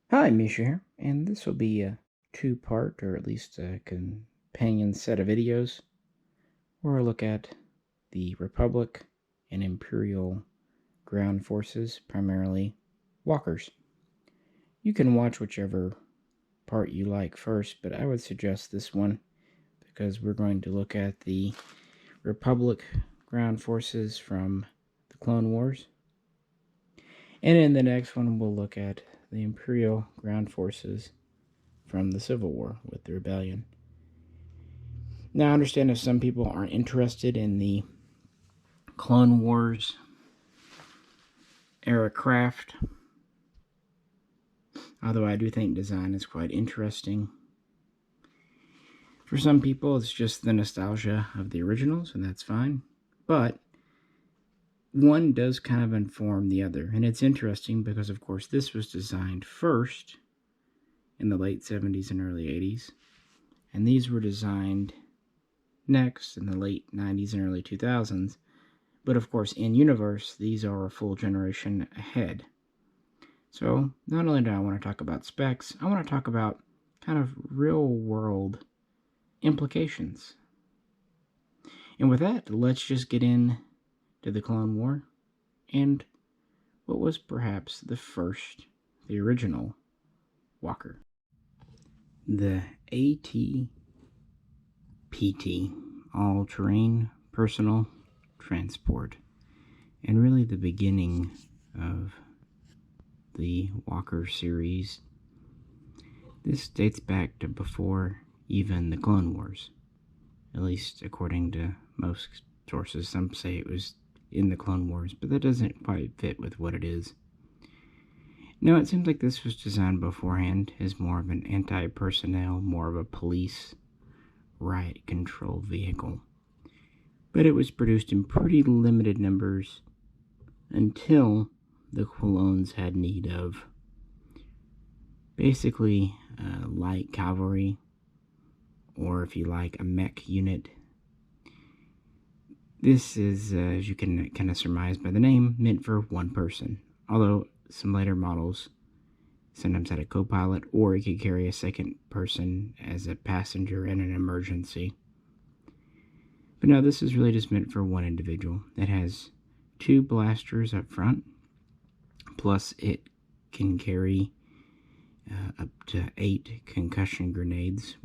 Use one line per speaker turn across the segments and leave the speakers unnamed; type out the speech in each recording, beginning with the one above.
Hi, Misha here, and this will be a two-part, or at least a companion set of videos, where I look at the Republic and Imperial ground forces, primarily walkers. You can watch whichever part you like first, but I would suggest this one because we're going to look at the Republic ground forces from the Clone Wars. And in the next one, we'll look at the Imperial ground forces from the Civil War with the rebellion. Now, I understand if some people aren't interested in the Clone Wars era craft, although I do think design is quite interesting. For some people, it's just the nostalgia of the originals, and that's fine. But one does kind of inform the other, and it's interesting because, of course, this was designed first in the late 70s and early 80s, and these were designed next in the late 90s and early 2000s. But of course, in universe, these are a full generation ahead. So not only do I want to talk about specs, I want to talk about kind of real world implications. And with that, let's just get into the Clone War and what was perhaps the original Walker. The ATPT, All-Terrain Personal Transport, and really the beginning of the Walker series. This dates back to before even the Clone Wars, at least according to most sources. Some say it was in the Clone Wars, but that doesn't quite fit with what it is. Now, it seems like this was designed beforehand as more of an anti-personnel, more of a police riot control vehicle. But it was produced in pretty limited numbers until the clones had need of basically light cavalry, or if you like, a mech unit. This is, as you can kind of surmise by the name, meant for one person, although some later models sometimes had a co-pilot, or it could carry a second person as a passenger in an emergency. But no, this is really just meant for one individual. It has 2 blasters up front, plus it can carry up to 8 concussion grenades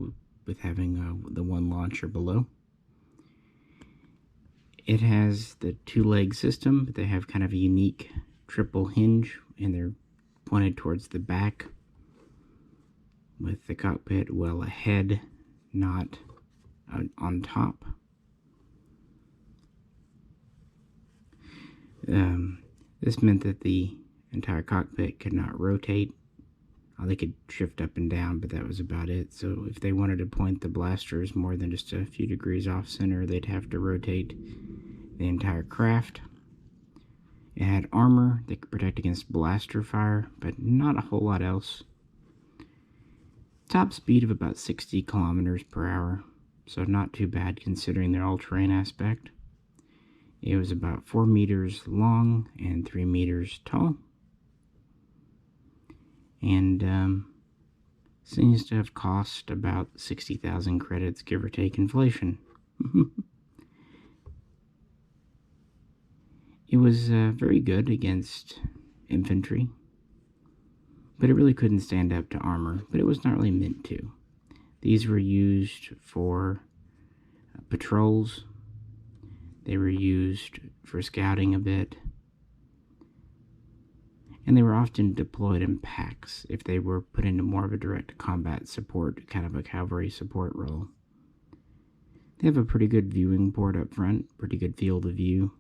with having the 1 launcher below. It has the 2-leg system, but they have kind of a unique triple hinge, and they're pointed towards the back, with the cockpit well ahead, not on top. This meant that the entire cockpit could not rotate. They could shift up and down, but that was about it. So if they wanted to point the blasters more than just a few degrees off center, they'd have to rotate the entire craft. It had armor that could protect against blaster fire, but not a whole lot else. Top speed of about 60 kilometers per hour, so not too bad considering their all-terrain aspect. It was about 4 meters long and 3 meters tall, and seems to have cost about 60,000 credits, give or take inflation. It was very good against infantry, but it really couldn't stand up to armor, but it was not really meant to. These were used for patrols. They were used for scouting a bit, and they were often deployed in packs if they were put into more of a direct combat support, kind of a cavalry support role. They have a pretty good viewing port up front, pretty good field of view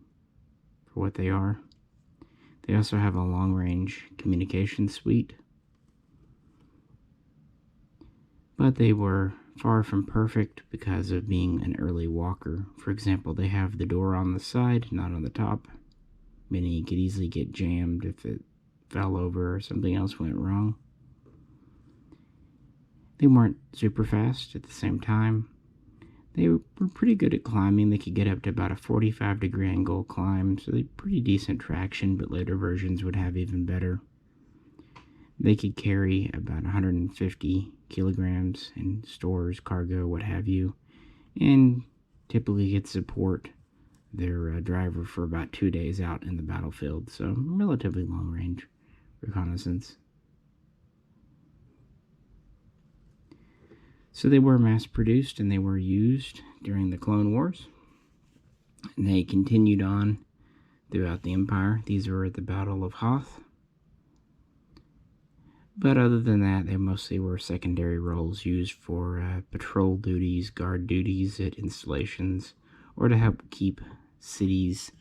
for what they are. They also have a long-range communication suite, but they were far from perfect because of being an early walker. For example, they have the door on the side, not on the top, meaning you could easily get jammed if it fell over or something else went wrong. They weren't super fast at the same time. They were pretty good at climbing. They could get up to about a 45-degree angle climb, so they had pretty decent traction, but later versions would have even better. They could carry about 150 kilograms in stores, cargo, what have you, and typically could support their driver for about 2 days out in the battlefield, so relatively long range reconnaissance. So they were mass produced and they were used during the Clone Wars. And they continued on throughout the Empire. These were at the Battle of Hoth. But other than that, they mostly were secondary roles used for patrol duties, guard duties at installations, or to help keep cities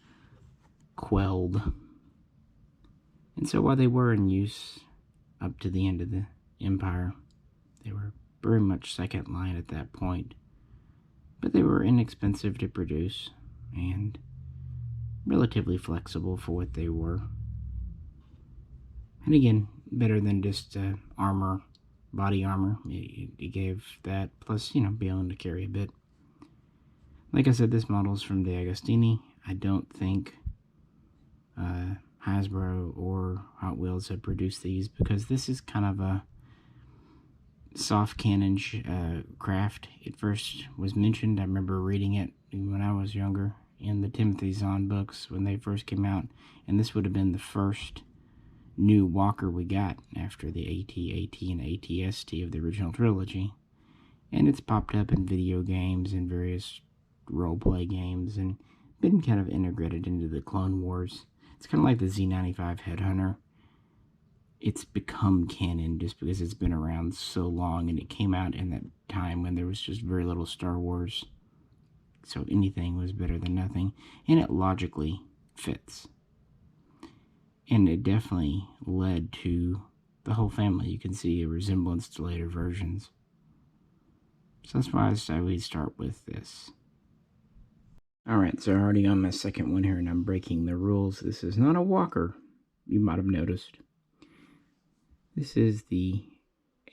quelled. And so while they were in use up to the end of the Empire, they were very much second line at that point. But they were inexpensive to produce and relatively flexible for what they were. And again, better than just armor, body armor. It gave that, plus, be able to carry a bit. Like I said, this model is from the Agostini. I don't think HAVw or Hot Wheels have produced these, because this is kind of a soft cannon craft. It first was mentioned, I remember reading it when I was younger, in the Timothy Zahn books when they first came out, and this would have been the first new Walker we got after the AT-AT and AT-ST of the original trilogy. And it's popped up in video games and various role-play games and been kind of integrated into the Clone Wars. It's kind of like the Z95 Headhunter. It's become canon just because it's been around so long, and it came out in that time when there was just very little Star Wars. So anything was better than nothing, and it logically fits. And it definitely led to the whole family. You can see a resemblance to later versions. So that's why I decided we'd start with this. Alright, so I'm already on my second one here, and I'm breaking the rules. This is not a Walker, you might have noticed. This is the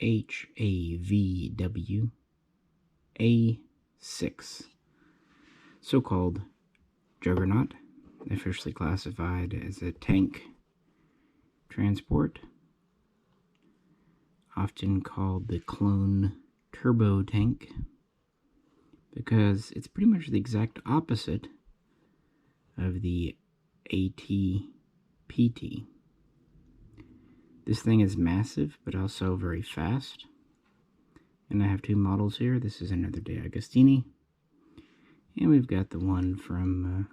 HAVw A6, so-called Juggernaut, officially classified as a tank transport, often called the clone turbo tank, because it's pretty much the exact opposite of the AT-PT. This thing is massive, but also very fast. And I have two models here. This is another De Agostini. And we've got the one from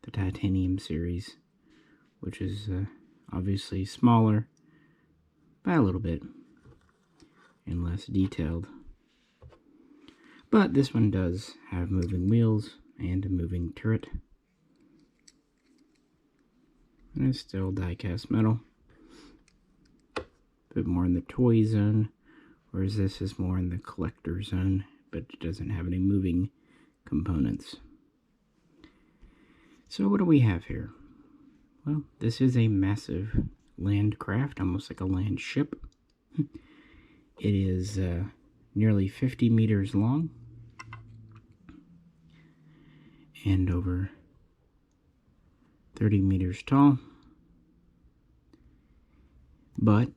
the Titanium series, which is obviously smaller by a little bit and less detailed. But this one does have moving wheels and a moving turret. And it's still die-cast metal. A bit more in the toy zone, whereas this is more in the collector zone, but it doesn't have any moving components. So what do we have here? Well, this is a massive land craft, almost like a land ship. It is nearly 50 meters long and over 30 meters tall. But,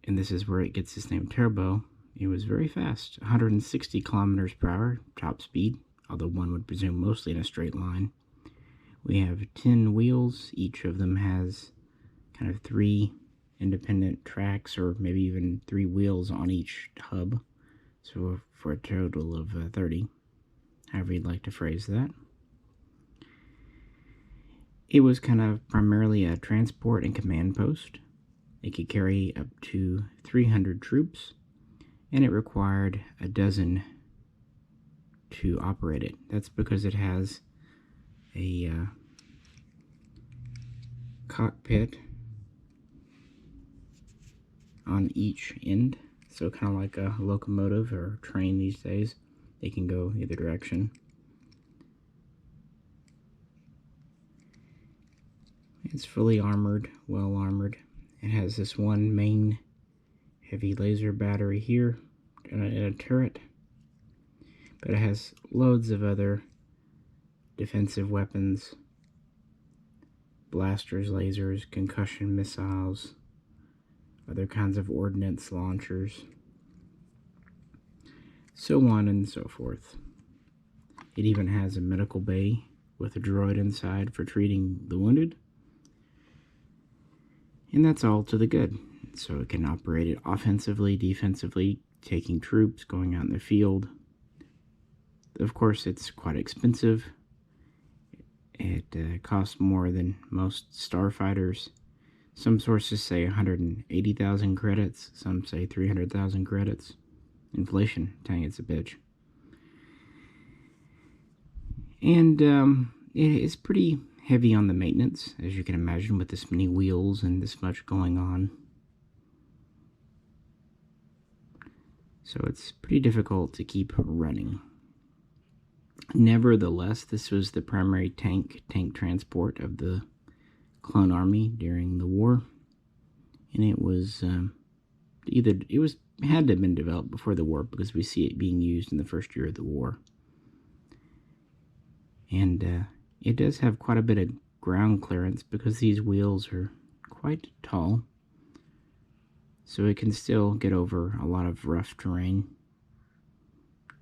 and this is where it gets its name turbo, it was very fast, 160 kilometers per hour top speed, although one would presume mostly in a straight line. We have 10 wheels. Each of them has kind of 3 independent tracks, or maybe even 3 wheels on each hub, so for a total of 30, however you'd like to phrase that. It was kind of primarily a transport and command post. It could carry up to 300 troops, and it required a dozen to operate it. That's because it has a cockpit on each end, so kind of like a locomotive or a train these days. They can go either direction. It's fully armored, well armored. It has this one main heavy laser battery here and a turret, but it has loads of other defensive weapons, blasters, lasers, concussion missiles, other kinds of ordnance launchers, so on and so forth. It even has a medical bay with a droid inside for treating the wounded. And that's all to the good. So it can operate it offensively, defensively, taking troops, going out in the field. Of course, it's quite expensive. It costs more than most starfighters. Some sources say 180,000 credits. Some say 300,000 credits. Inflation, telling you it's a bitch. And it is pretty heavy on the maintenance, as you can imagine, with this many wheels and this much going on. So it's pretty difficult to keep running. Nevertheless, this was the primary tank transport of the clone army during the war, and it was had to have been developed before the war, because we see it being used in the first year of the war. And it does have quite a bit of ground clearance because these wheels are quite tall, so it can still get over a lot of rough terrain.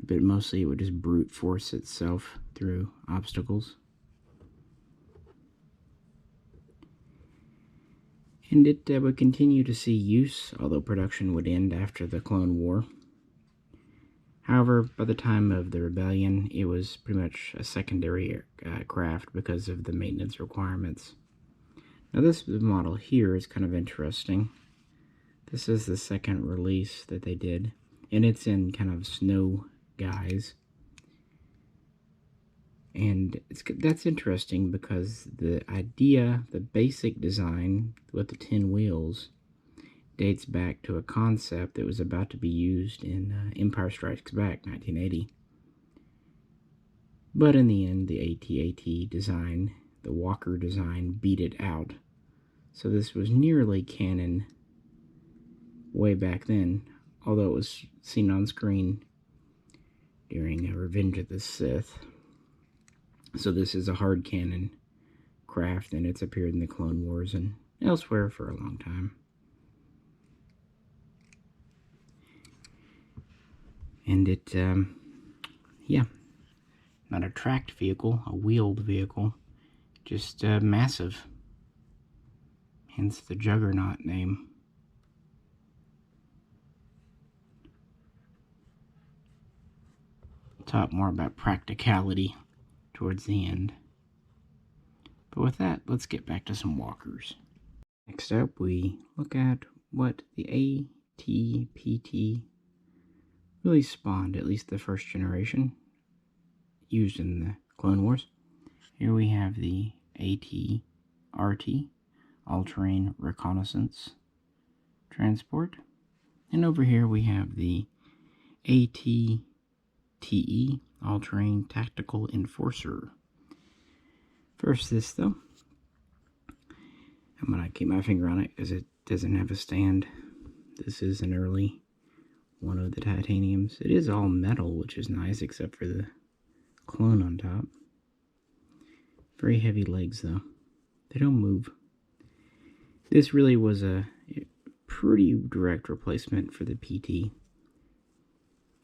But mostly it would just brute force itself through obstacles. And it would continue to see use, although production would end after the Clone War. However, by the time of the rebellion, it was pretty much a secondary craft because of the maintenance requirements. Now this model here is kind of interesting. This is the second release that they did, and it's in kind of snow guise. And that's interesting because the idea, the basic design with the 10 wheels, dates back to a concept that was about to be used in Empire Strikes Back, 1980. But in the end, the AT-AT design, the Walker design, beat it out. So this was nearly canon way back then, although it was seen on screen during Revenge of the Sith. So this is a hard canon craft, and it's appeared in the Clone Wars and elsewhere for a long time. And it, yeah, not a tracked vehicle, a wheeled vehicle, just massive, hence the Juggernaut name. I'll talk more about practicality towards the end. But with that, let's get back to some walkers. Next up, we look at what the AT-PT really spawned, at least the first generation, used in the Clone Wars. Here we have the AT-RT, All-Terrain Reconnaissance Transport. And over here we have the AT-TE, All-Terrain Tactical Enforcer. First this, though. I'm going to keep my finger on it because it doesn't have a stand. This is an early one of the titaniums. It is all metal, which is nice, except for the clone on top. Very heavy legs, though. They don't move. This really was a pretty direct replacement for the PT.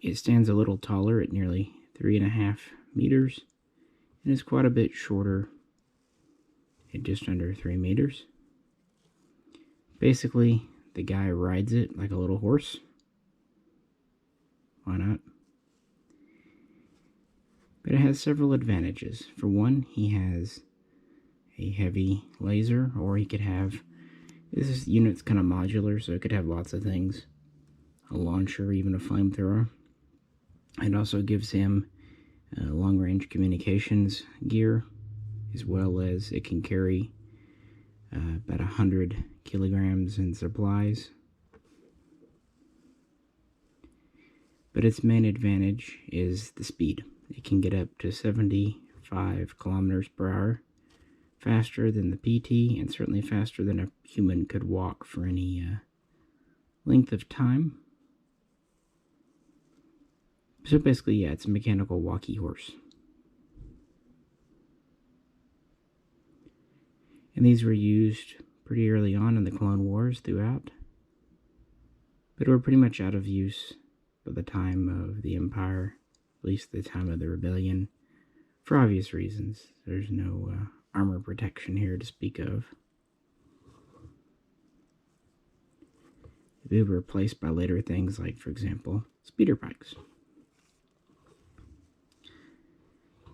It stands a little taller at nearly 3.5 meters, and is quite a bit shorter at just under 3 meters. Basically, the guy rides it like a little horse. Why not? But it has several advantages. For one, he has a heavy laser, or he could have, this unit's kind of modular, so it could have lots of things. A launcher, even a flamethrower. It also gives him long-range communications gear, as well as it can carry about 100 kilograms in supplies. But its main advantage is the speed. It can get up to 75 kilometers per hour, faster than the PT, and certainly faster than a human could walk for any length of time. So basically, yeah, it's a mechanical walkie horse. And these were used pretty early on in the Clone Wars throughout. but were pretty much out of use by the time of the Empire, at least the time of the Rebellion, for obvious reasons. There's no armor protection here to speak of. They were replaced by later things like, for example, speeder bikes.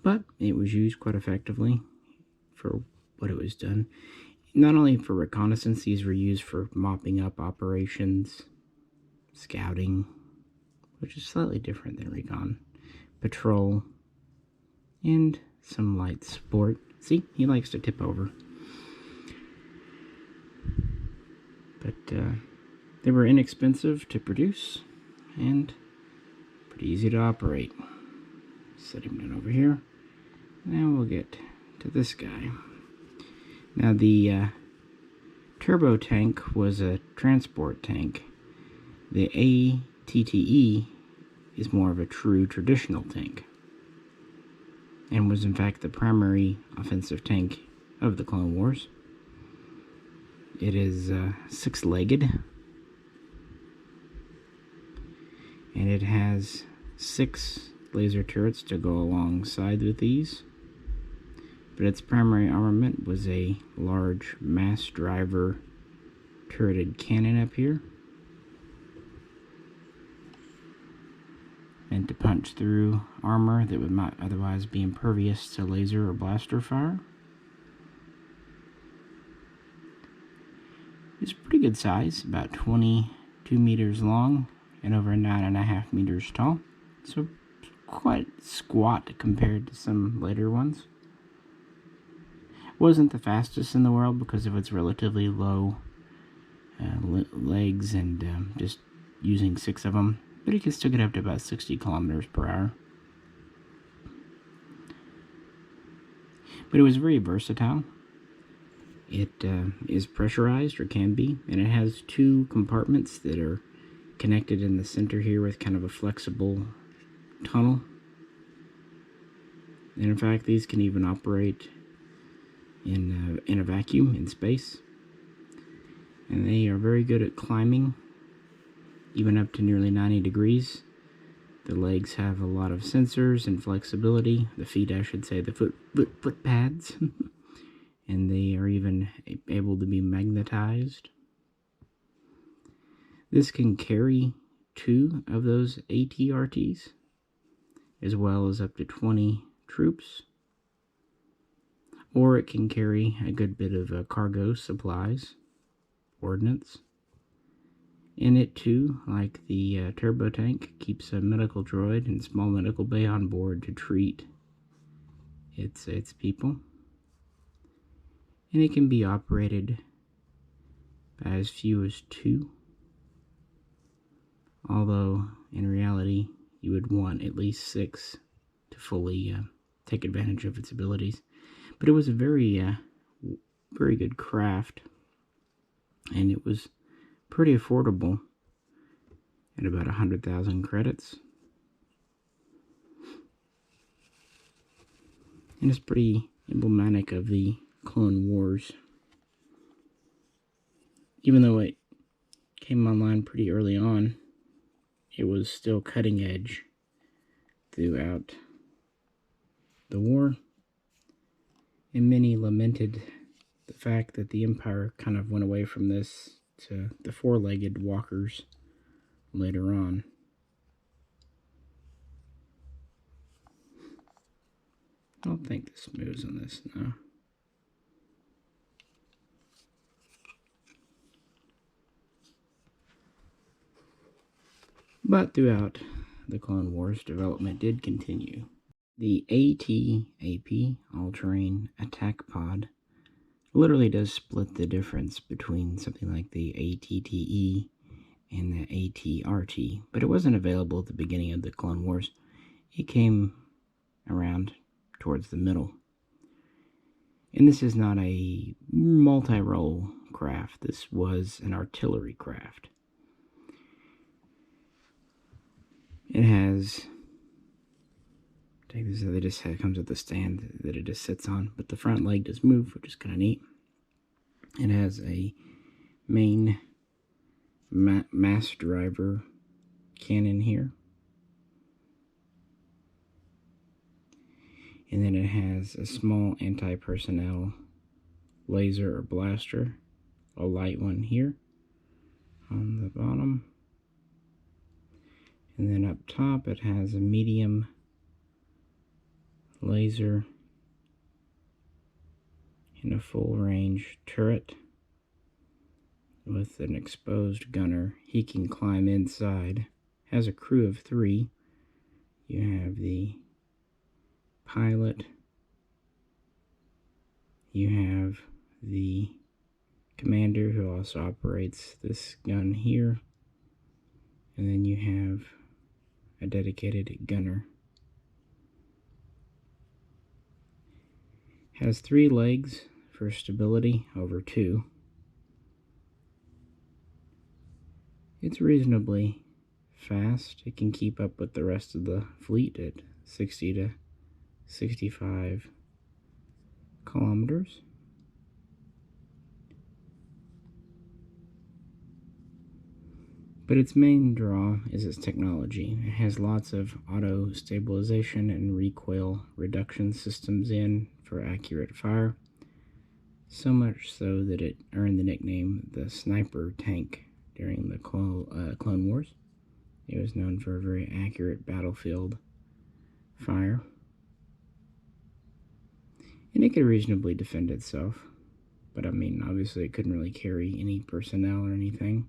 But it was used quite effectively for what it was done. Not only for reconnaissance, these were used for mopping up operations, scouting, which is slightly different than Recon, patrol, and some light sport. See, he likes to tip over. But they were inexpensive to produce and pretty easy to operate. Set him down over here. Now we'll get to this guy. Now the turbo tank was a transport tank. The ATTE is more of a true traditional tank, and was in fact the primary offensive tank of the Clone Wars. It is 6-legged, and it has 6 laser turrets to go alongside with these. But its primary armament was a large mass driver turreted cannon up here, and to punch through armor that would not otherwise be impervious to laser or blaster fire. It's pretty good size, about 22 meters long and over 9.5 meters tall, so quite squat compared to some later ones. Wasn't the fastest in the world because of its relatively low legs and just using 6 of them, but it can still get up to about 60 kilometers per hour. But it was very versatile. It is pressurized, or can be, and it has 2 compartments that are connected in the center here with kind of a flexible tunnel. And in fact, these can even operate in a vacuum in space. And they are very good at climbing, even up to nearly 90 degrees. The legs have a lot of sensors and flexibility. The feet, I should say, the foot pads. And they are even able to be magnetized. This can carry 2 of those ATRTs, as well as up to 20 troops. Or it can carry a good bit of cargo supplies, ordnance. And it too, like the turbo tank, keeps a medical droid and small medical bay on board to treat its people. And it can be operated by as few as 2. Although, in reality, you would want at least 6 to fully take advantage of its abilities. But it was a very good craft, and it was pretty affordable at about 100,000 credits. And it's pretty emblematic of the Clone Wars. Even though it came online pretty early on, it was still cutting edge throughout the war. And many lamented the fact that the Empire kind of went away from this to the 4-legged walkers later on. I don't think this moves on this, no. But throughout the Clone Wars, development did continue. The AT-AP, All-Terrain Attack Pod, literally does split the difference between something like the ATTE and the ATRT, but it wasn't available at the beginning of the Clone Wars. It came around towards the middle. And this is not a multi-role craft. This was an artillery craft. It has, take this, it just comes with the stand that it just sits on, but the front leg does move, which is kind of neat. It has a main mass driver cannon here. And then it has a small anti-personnel laser or blaster, a light one here on the bottom. And then up top it has a medium laser and a full range turret with an exposed gunner. He can climb inside. Has a crew of 3. You have the pilot, you have the commander who also operates this gun here, and then you have a dedicated gunner. Has 3 legs for stability over 2. It's reasonably fast. It can keep up with the rest of the fleet at 60 to 65 kilometers. But its main draw is its technology. It has lots of auto stabilization and recoil reduction systems in for accurate fire. So much so that it earned the nickname the sniper tank during the Clone Wars. It was known for a very accurate battlefield fire. And it could reasonably defend itself. But I mean, obviously it couldn't really carry any personnel or anything.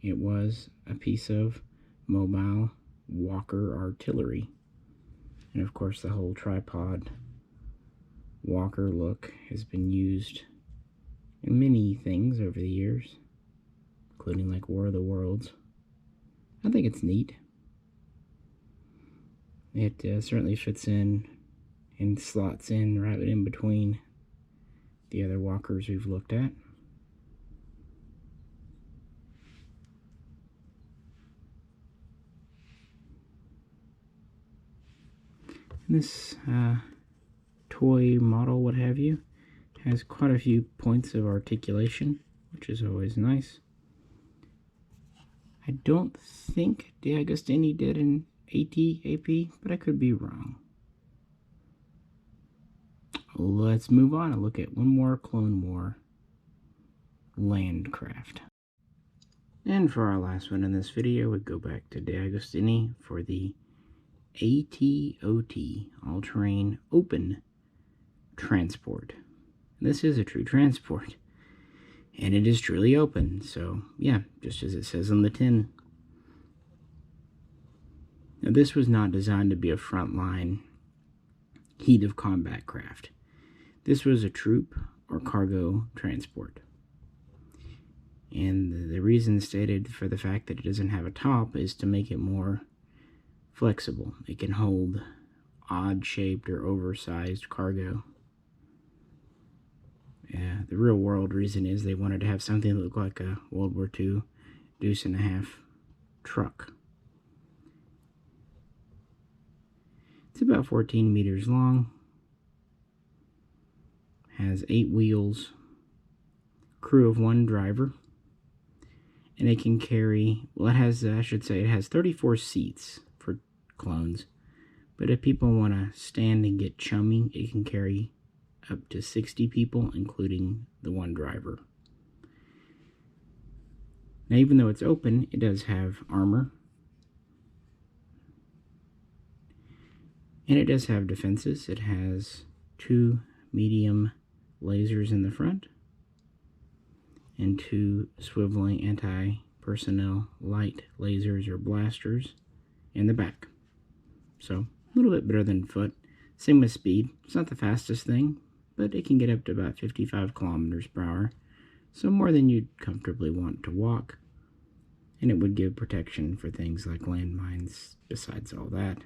It was a piece of mobile Walker artillery. And of course the whole tripod Walker look has been used in many things over the years, including like War of the Worlds. I think it's neat. It certainly fits in and slots in right in between the other Walkers we've looked at. This toy model, what have you, has quite a few points of articulation, which is always nice. I don't think Agostini did an AT-AP, but I could be wrong. Let's move on and look at one more Clone War landcraft. And for our last one in this video, we go back to Agostini for the ATOT, all-terrain open transport. This is a true transport, and it is truly open, so yeah, just as it says on the tin. Now this was not designed to be a frontline heat of combat craft. This was a troop or cargo transport. And the reason stated for the fact that it doesn't have a top is to make it more flexible. It can hold odd-shaped or oversized cargo. The real world reason is they wanted to have something that looked like a World War II deuce-and-a-half truck. It's about 14 meters long, has 8 wheels, crew of 1 driver, and it can carry, well, it has, I should say, it has 34 seats for clones, but if people want to stand and get chummy, it can carry up to 60 people, including the 1 driver. Now, even though it's open, it does have armor, and it does have defenses. It has 2 medium lasers in the front and 2 swiveling anti-personnel light lasers or blasters in the back. So a little bit better than foot. Same with speed. It's not the fastest thing, but it can get up to about 55 kilometers per hour, so more than you'd comfortably want to walk, and it would give protection for things like landmines besides all that.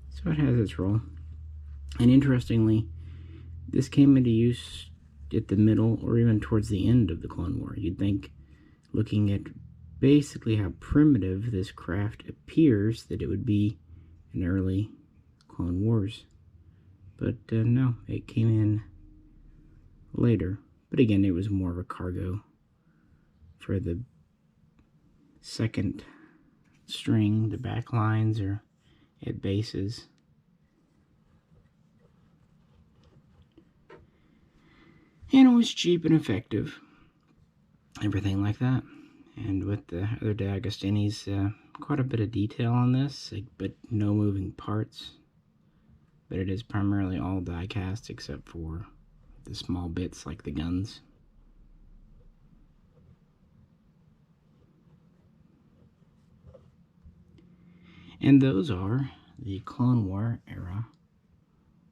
So it has its role. And interestingly, this came into use at the middle or even towards the end of the Clone War. You'd think, looking at basically how primitive this craft appears, that it would be in early Clone Wars. But no, it came in later. But again, it was more of a cargo for the second string. The back lines are at bases. And it was cheap and effective. Everything like that. And with the other Agostinis, quite a bit of detail on this, but no moving parts. But it is primarily all die cast except for the small bits like the guns. And those are the Clone War era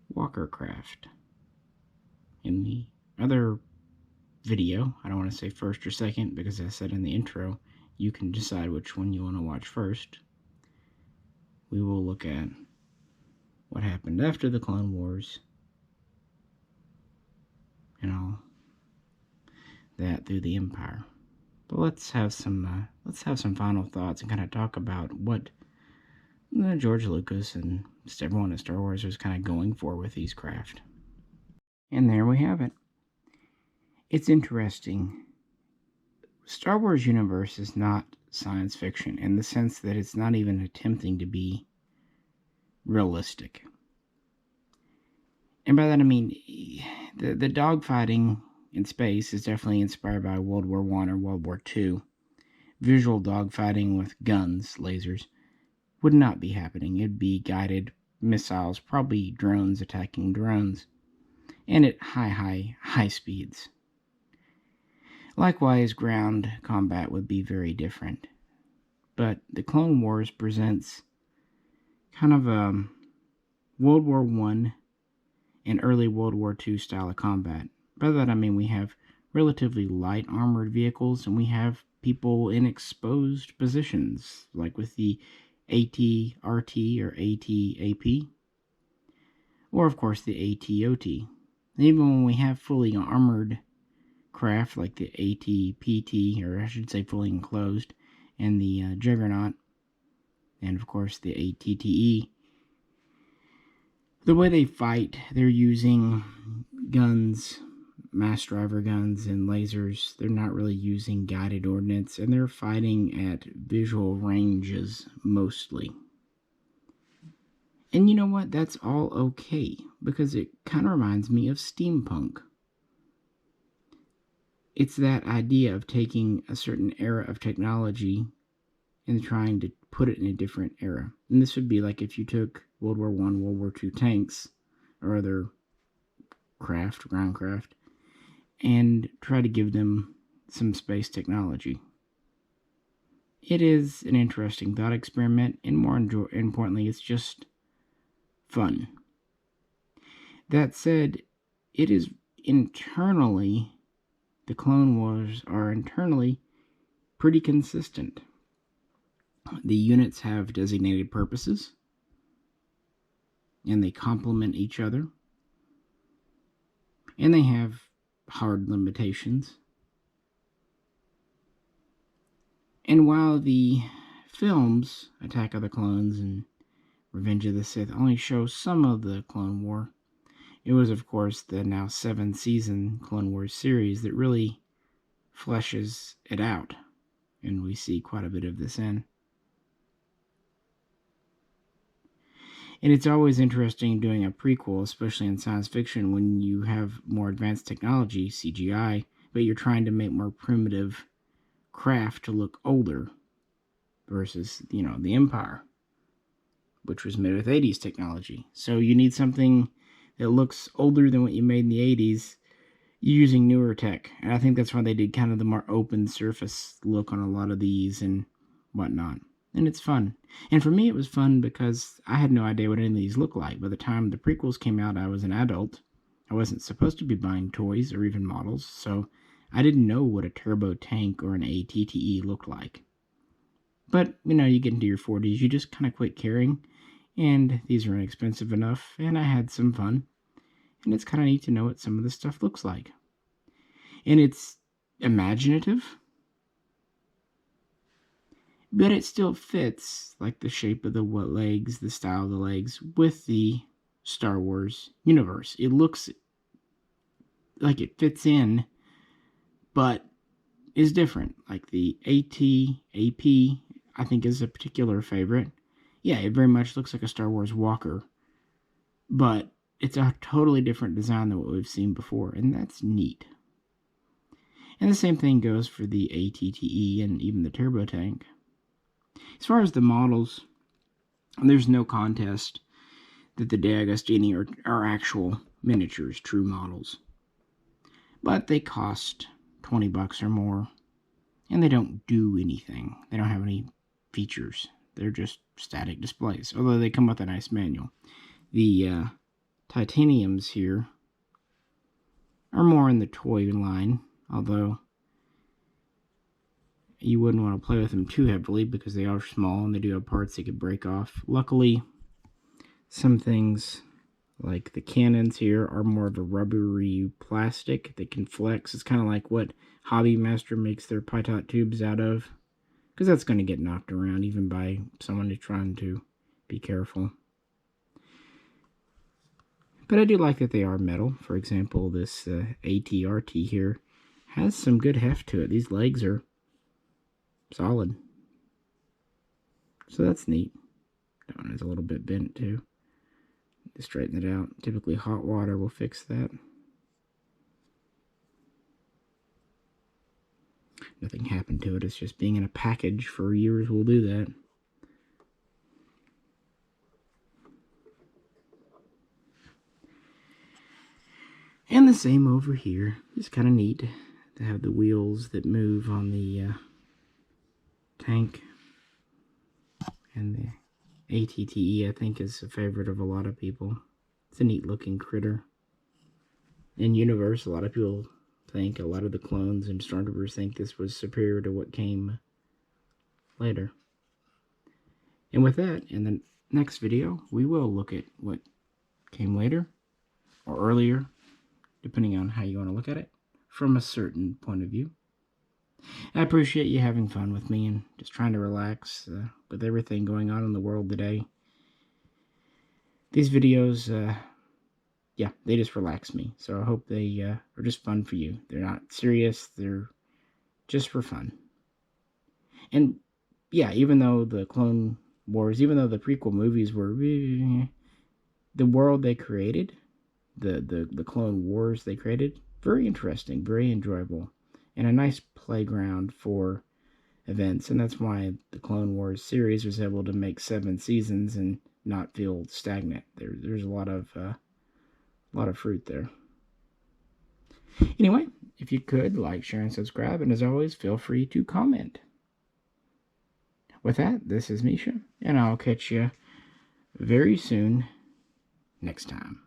Walker craft. In the other video, I don't want to say first or second because I said in the intro, you can decide which one you want to watch first. We will look at what happened after the Clone Wars and all that through the Empire. But let's have some final thoughts and kind of talk about what George Lucas and just everyone at Star Wars was kind of going for with these craft. And there we have it. It's interesting. Star Wars universe is not science fiction in the sense that it's not even attempting to be realistic. And by that I mean the dogfighting in space is definitely inspired by World War I or World War II. Visual dogfighting with guns, lasers, would not be happening. It'd be guided missiles, probably drones attacking drones, and at high speeds. Likewise, ground combat would be very different. But the Clone Wars presents kind of a World War I and early World War II style of combat. By that I mean we have relatively light armored vehicles, and we have people in exposed positions, like with the AT-RT or AT-AP, or of course the AT-OT. And even when we have fully armored craft like the AT-PT, or I should say fully enclosed, and the Juggernaut, and of course the ATTE, the way they fight, they're using guns, mass driver guns, and lasers. They're not really using guided ordnance, and they're fighting at visual ranges mostly. And you know what? That's all okay, because it kind of reminds me of steampunk. It's that idea of taking a certain era of technology and trying to put it in a different era. And this would be like if you took World War I, World War II tanks, or other craft, ground craft, and try to give them some space technology. It is an interesting thought experiment, and more importantly, it's just fun. That said, it is internally, the Clone Wars are internally pretty consistent. The units have designated purposes, and they complement each other, and they have hard limitations. And while the films, Attack of the Clones and Revenge of the Sith, only show some of the Clone War, it was, of course, the now 7-season Clone Wars series that really fleshes it out, and we see quite a bit of this in. And it's always interesting doing a prequel, especially in science fiction, when you have more advanced technology, CGI, but you're trying to make more primitive craft to look older versus, the Empire, which was made with 80s technology. So you need something that looks older than what you made in the 80s using newer tech. And I think that's why they did kind of the more open surface look on a lot of these and whatnot. And it's fun. And for me, it was fun because I had no idea what any of these looked like. By the time the prequels came out, I was an adult. I wasn't supposed to be buying toys or even models, so I didn't know what a turbo tank or an ATTE looked like. But, you get into your 40s, you just kind of quit caring, and these are inexpensive enough, and I had some fun. And it's kind of neat to know what some of this stuff looks like. And it's imaginative, but it still fits, like the shape of the legs, the style of the legs, with the Star Wars universe. It looks like it fits in but is different. Like the AP, I think is a particular favorite. Yeah, it very much looks like a Star Wars Walker, but it's a totally different design than what we've seen before, and that's neat. And the same thing goes for the ATTE and even the turbo tank. As far as the models, there's no contest that the De Agostini are actual miniatures, true models. But they cost $20 or more, and they don't do anything. They don't have any features. They're just static displays, although they come with a nice manual. The titaniums here are more in the toy line, although you wouldn't want to play with them too heavily because they are small and they do have parts they could break off. Luckily, some things like the cannons here are more of a rubbery plastic that can flex. It's kind of like what Hobby Master makes their Pytot tubes out of, because that's going to get knocked around even by someone who's trying to be careful. But I do like that they are metal. For example, this ATRT here has some good heft to it. These legs are solid. So that's neat. That one is a little bit bent too. To straighten it out. Typically hot water will fix that. Nothing happened to it. It's just being in a package for years will do that. And the same over here. It's kind of neat to have the wheels that move on the tank. And the ATTE, I think, is a favorite of a lot of people. It's a neat looking critter. In universe, a lot of people think, a lot of the clones and Stormtroopers think this was superior to what came later. And with that, in the next video, we will look at what came later or earlier, depending on how you want to look at it, from a certain point of view. I appreciate you having fun with me and just trying to relax with everything going on in the world today. These videos, yeah, they just relax me. So I hope they are just fun for you. They're not serious. They're just for fun. And yeah, even though the Clone Wars, even though the prequel movies were the world they created, the Clone Wars they created, very interesting, very enjoyable, and a nice playground for events. And that's why the Clone Wars series was able to make 7 seasons and not feel stagnant. There's a lot of fruit there. Anyway, if you could, like, share, and subscribe, and as always, feel free to comment. With that, this is Misha, and I'll catch you very soon next time.